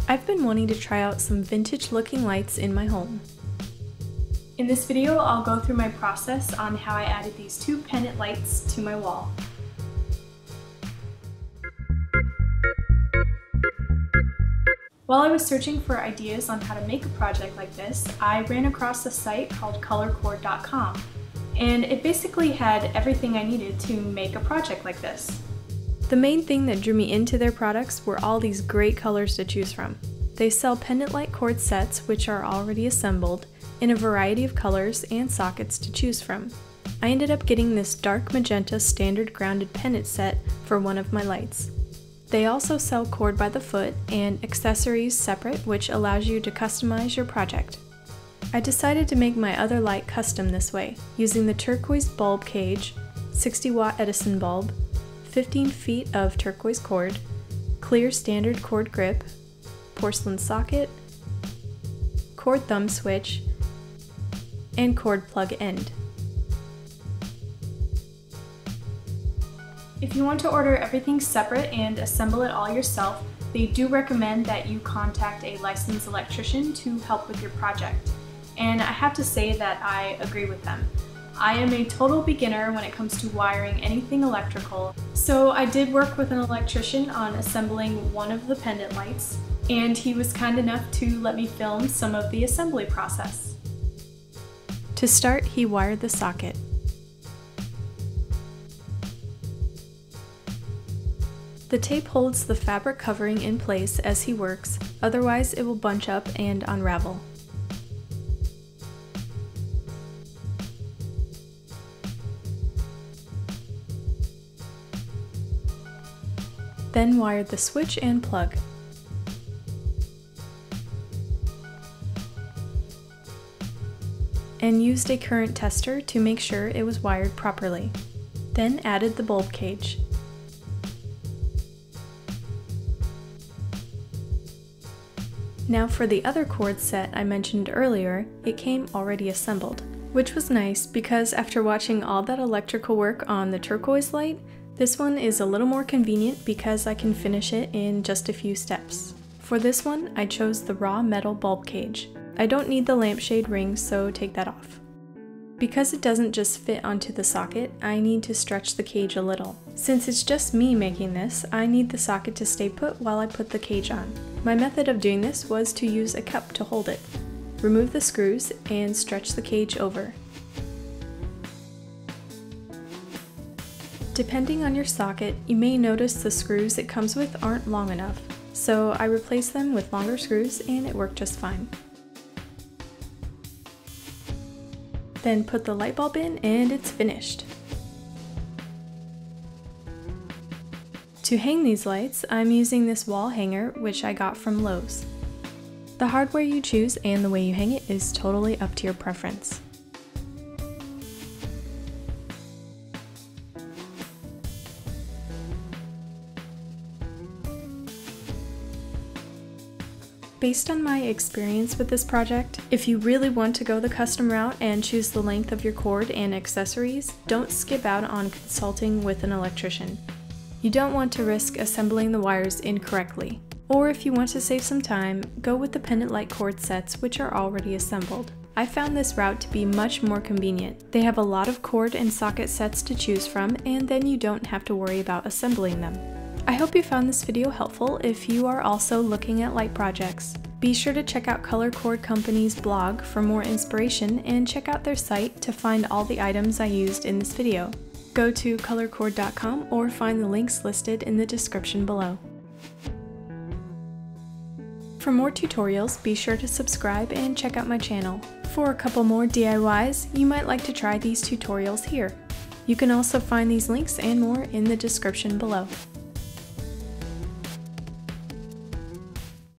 I've been wanting to try out some vintage looking lights in my home. In this video, I'll go through my process on how I added these two pendant lights to my wall. While I was searching for ideas on how to make a project like this, I ran across a site called colorcord.com, and it basically had everything I needed to make a project like this. The main thing that drew me into their products were all these great colors to choose from. They sell pendant light cord sets, which are already assembled, in a variety of colors and sockets to choose from. I ended up getting this dark magenta standard grounded pendant set for one of my lights. They also sell cord by the foot and accessories separate, which allows you to customize your project. I decided to make my other light custom this way, using the turquoise bulb cage, 60-watt Edison bulb, 15 feet of turquoise cord, clear standard cord grip, porcelain socket, cord thumb switch, and cord plug end. If you want to order everything separate and assemble it all yourself, they do recommend that you contact a licensed electrician to help with your project. And I have to say that I agree with them. I am a total beginner when it comes to wiring anything electrical, so I did work with an electrician on assembling one of the pendant lights, and he was kind enough to let me film some of the assembly process. To start, he wired the socket. The tape holds the fabric covering in place as he works, otherwise it will bunch up and unravel. Then wired the switch and plug. And used a current tester to make sure it was wired properly. Then added the bulb cage. Now for the other cord set I mentioned earlier, it came already assembled, which was nice because after watching all that electrical work on the turquoise light, this one is a little more convenient because I can finish it in just a few steps. For this one, I chose the raw metal bulb cage. I don't need the lampshade ring, so take that off. Because it doesn't just fit onto the socket, I need to stretch the cage a little. Since it's just me making this, I need the socket to stay put while I put the cage on. My method of doing this was to use a cup to hold it. Remove the screws and stretch the cage over. Depending on your socket, you may notice the screws it comes with aren't long enough, so I replaced them with longer screws and it worked just fine. Then put the light bulb in and it's finished. To hang these lights, I'm using this wall hanger, which I got from Lowe's. The hardware you choose and the way you hang it is totally up to your preference. Based on my experience with this project, if you really want to go the custom route and choose the length of your cord and accessories, don't skip out on consulting with an electrician. You don't want to risk assembling the wires incorrectly. Or if you want to save some time, go with the pendant light cord sets, which are already assembled. I found this route to be much more convenient. They have a lot of cord and socket sets to choose from, and then you don't have to worry about assembling them. I hope you found this video helpful if you are also looking at light projects. Be sure to check out Color Cord Company's blog for more inspiration and check out their site to find all the items I used in this video. Go to colorcord.com or find the links listed in the description below. For more tutorials, be sure to subscribe and check out my channel. For a couple more DIYs, you might like to try these tutorials here. You can also find these links and more in the description below.